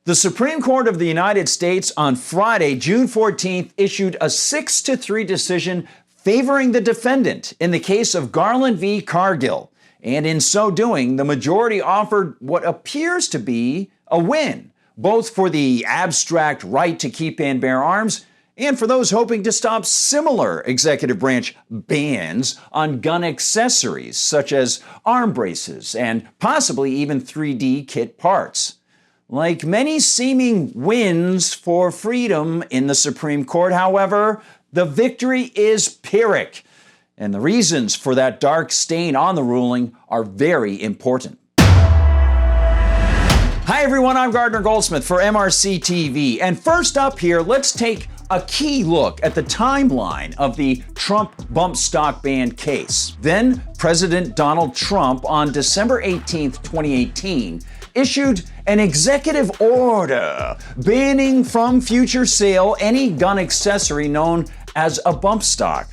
The Supreme Court of the United States on Friday, June 14th, issued a 6-3 decision favoring the defendant in the case of Garland v. Cargill. And in so doing, the majority offered what appears to be a win, both for the abstract right to keep and bear arms and for those hoping to stop similar executive branch bans on gun accessories, such as arm braces and possibly even 3D kit parts. Like many seeming wins for freedom in the Supreme Court, however, the victory is Pyrrhic, and the reasons for that dark stain on the ruling are very important. Hi everyone, I'm Gardner Goldsmith for MRC-TV, and first up here, let's take a key look at the timeline of the Trump bump stock ban case. Then, President Donald Trump on December 18th, 2018, issued an executive order banning from future sale any gun accessory known as a bump stock.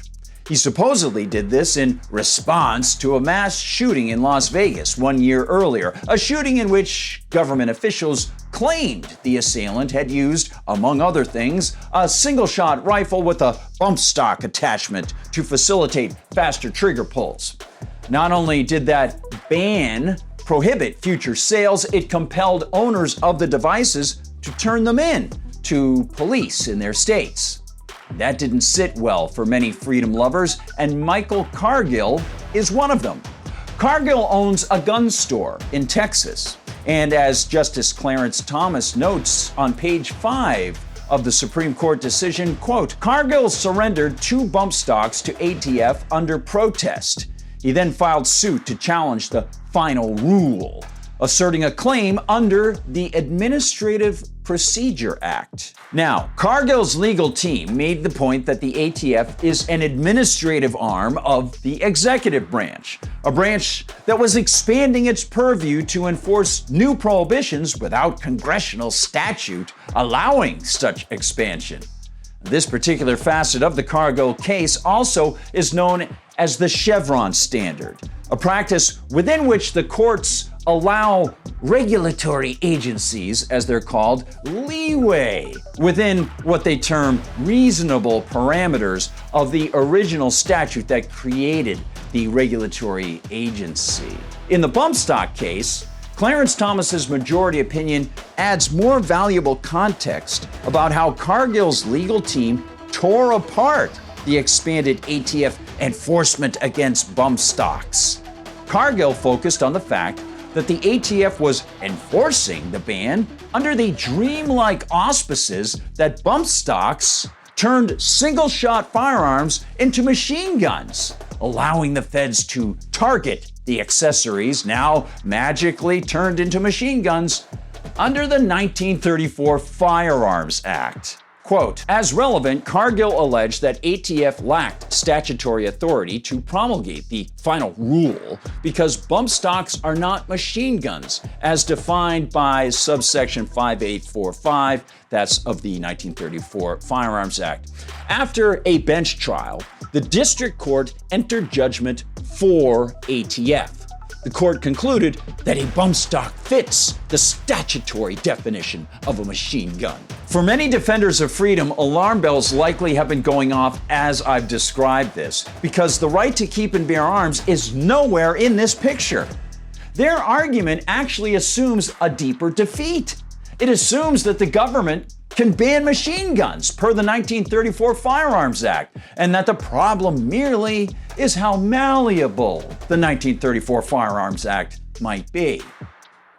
He supposedly did this in response to a mass shooting in Las Vegas 1 year earlier, a shooting in which government officials claimed the assailant had used, among other things, a single-shot rifle with a bump stock attachment to facilitate faster trigger pulls. Not only did that ban prohibit future sales, it compelled owners of the devices to turn them in to police in their states. That didn't sit well for many freedom lovers, and Michael Cargill is one of them. Cargill owns a gun store in Texas, and as Justice Clarence Thomas notes on page 5 of the Supreme Court decision, quote, Cargill surrendered 2 bump stocks to ATF under protest. He then filed suit to challenge the final rule, asserting a claim under the Administrative Procedure Act. Now, Cargill's legal team made the point that the ATF is an administrative arm of the executive branch, a branch that was expanding its purview to enforce new prohibitions without congressional statute allowing such expansion. This particular facet of the Cargill case also is known as the Chevron standard, a practice within which the courts allow regulatory agencies, as they're called, leeway within what they term reasonable parameters of the original statute that created the regulatory agency. In the bump stock case, Clarence Thomas's majority opinion adds more valuable context about how Cargill's legal team tore apart the expanded ATF enforcement against bump stocks. Cargill focused on the fact that the ATF was enforcing the ban under the dreamlike auspices that bump stocks turned single-shot firearms into machine guns, allowing the feds to target the accessories now magically turned into machine guns under the 1934 Firearms Act. Quote, as relevant, Cargill alleged that ATF lacked statutory authority to promulgate the final rule because bump stocks are not machine guns, as defined by subsection 5845, that's of the 1934 Firearms Act. After a bench trial, the district court entered judgment for ATF. The court concluded that a bump stock fits the statutory definition of a machine gun. For many defenders of freedom, alarm bells likely have been going off as I've described this, because the right to keep and bear arms is nowhere in this picture. Their argument actually assumes a deeper defeat. It assumes that the government can ban machine guns per the 1934 Firearms Act, and that the problem merely is how malleable the 1934 Firearms Act might be.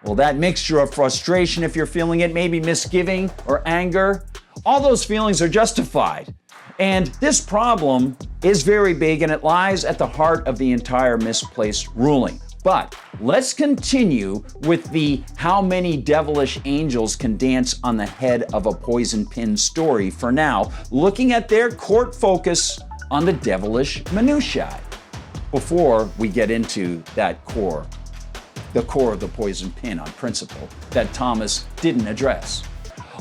Well, that mixture of frustration, if you're feeling it, maybe misgiving or anger, all those feelings are justified. And this problem is very big, and it lies at the heart of the entire misplaced ruling. But let's continue with the how many devilish angels can dance on the head of a poison pin story for now, looking at their court focus on the devilish minutiae, before we get into that core, the core of the poison pin on principle that Thomas didn't address.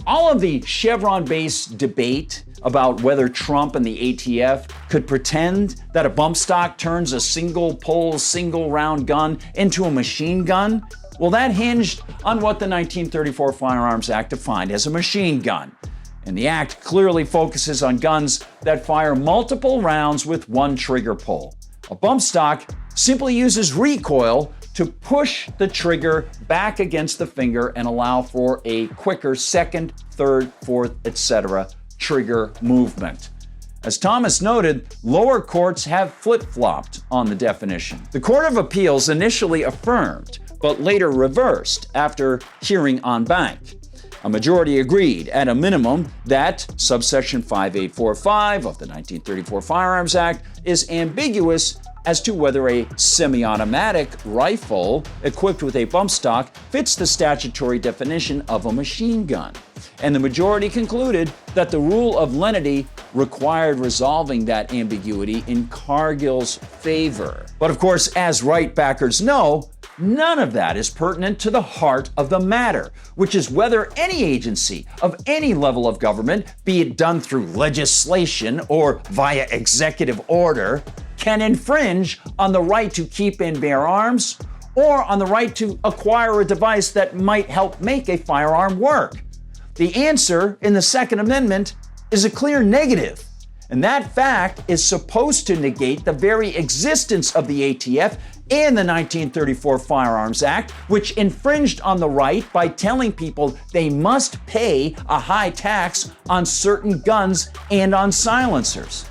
All of the Chevron-based debate about whether Trump and the ATF could pretend that a bump stock turns a single-pull, single-round gun into a machine gun Well, that hinged on what the 1934 Firearms Act defined as a machine gun. And the act clearly focuses on guns that fire multiple rounds with one trigger pull. A bump stock simply uses recoil to push the trigger back against the finger and allow for a quicker second, third, fourth, etc. trigger movement. As Thomas noted, lower courts have flip-flopped on the definition. The Court of Appeals initially affirmed, but later reversed after hearing en banc. A majority agreed, at a minimum, that subsection 5845 of the 1934 Firearms Act is ambiguous as to whether a semi-automatic rifle equipped with a bump stock fits the statutory definition of a machine gun. And the majority concluded that the rule of lenity required resolving that ambiguity in Cargill's favor. But of course, as right backers know, none of that is pertinent to the heart of the matter, which is whether any agency of any level of government, be it done through legislation or via executive order, can infringe on the right to keep and bear arms or on the right to acquire a device that might help make a firearm work. The answer in the Second Amendment is a clear negative. And that fact is supposed to negate the very existence of the ATF and the 1934 Firearms Act, which infringed on the right by telling people they must pay a high tax on certain guns and on silencers.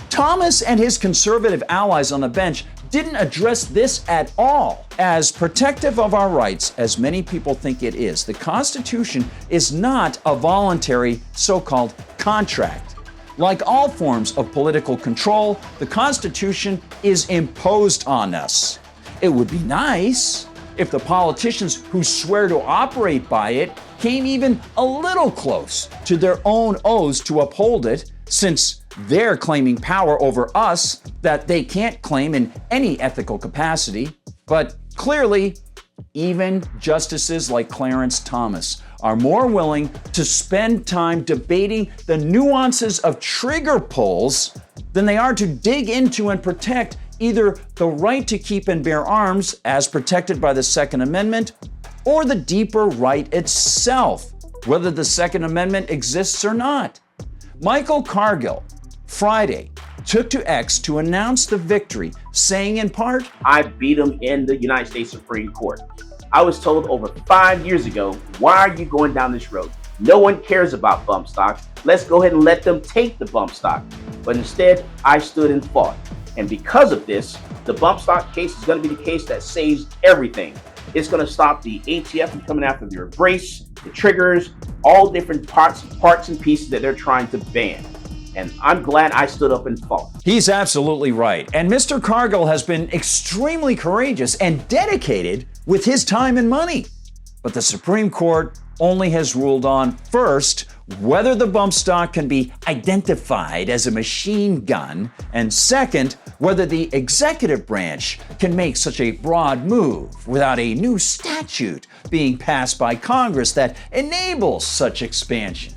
Thomas and his conservative allies on the bench didn't address this at all. As protective of our rights as many people think it is, the Constitution is not a voluntary so-called contract. Like all forms of political control, the Constitution is imposed on us. It would be nice if the politicians who swear to operate by it came even a little close to their own oaths to uphold it, since they're claiming power over us that they can't claim in any ethical capacity. But clearly, even justices like Clarence Thomas are more willing to spend time debating the nuances of trigger pulls than they are to dig into and protect either the right to keep and bear arms as protected by the Second Amendment or the deeper right itself, whether the Second Amendment exists or not. Michael Cargill, Friday, took to X to announce the victory, saying in part, "I beat him in the United States Supreme Court. I was told over 5 years ago, why are you going down this road? No one cares about bump stocks. Let's go ahead and let them take the bump stock." But instead, I stood and fought. And because of this, the bump stock case is going to be the case that saves everything. It's going to stop the ATF from coming after your brace, the triggers, all different parts and pieces that they're trying to ban. And I'm glad I stood up and fought. He's absolutely right. And Mr. Cargill has been extremely courageous and dedicated with his time and money. But the Supreme Court only has ruled on, first, whether the bump stock can be identified as a machine gun, and second, whether the executive branch can make such a broad move without a new statute being passed by Congress that enables such expansion.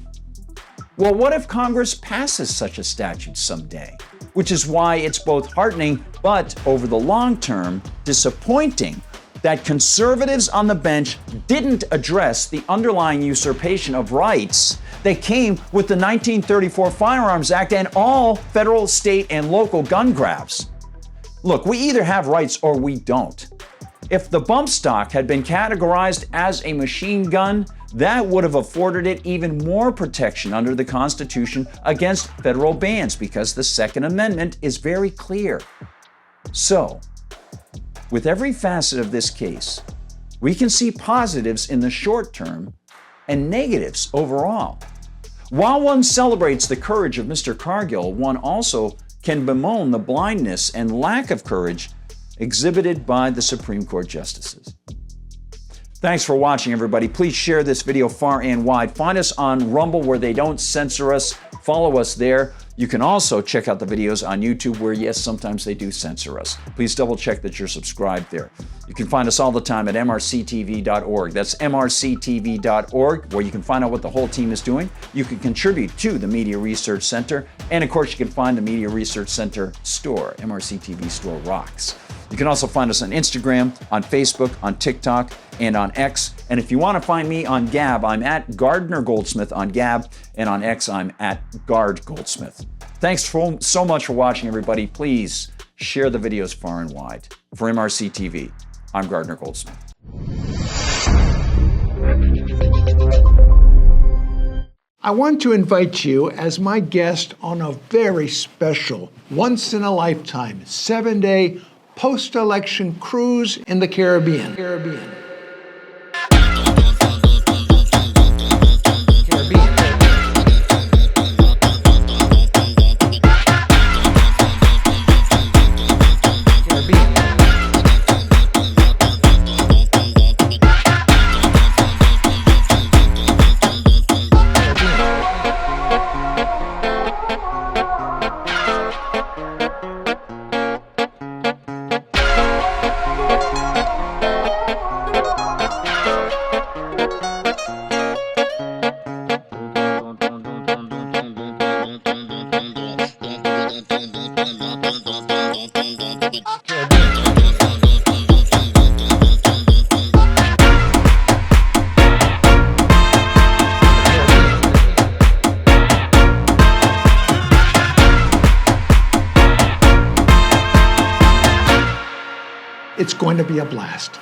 Well, what if Congress passes such a statute someday? Which is why it's both heartening, but over the long term, disappointing that conservatives on the bench didn't address the underlying usurpation of rights that came with the 1934 Firearms Act and all federal, state, and local gun grabs. Look, we either have rights or we don't. If the bump stock had been categorized as a machine gun, that would have afforded it even more protection under the Constitution against federal bans, because the Second Amendment is very clear. So, with every facet of this case, we can see positives in the short term and negatives overall. While one celebrates the courage of Mr. Cargill, one also can bemoan the blindness and lack of courage exhibited by the Supreme Court justices. Thanks for watching, everybody. Please share this video far and wide. Find us on Rumble, where they don't censor us. Follow us there. You can also check out the videos on YouTube where, yes, sometimes they do censor us. Please double check that you're subscribed there. You can find us all the time at MRCTV.org. That's MRCTV.org, where you can find out what the whole team is doing. You can contribute to the Media Research Center. And of course, you can find the Media Research Center store. MRCTV Store rocks. You can also find us on Instagram, on Facebook, on TikTok, and on X. And if you want to find me on Gab, I'm at Gardner Goldsmith on Gab, and on X, I'm at Gard Goldsmith. Thanks so much for watching, everybody. Please share the videos far and wide. For MRC TV, I'm Gardner Goldsmith. I want to invite you as my guest on a very special, once-in-a-lifetime, 7-day post-election cruise in the Caribbean. It's going to be a blast.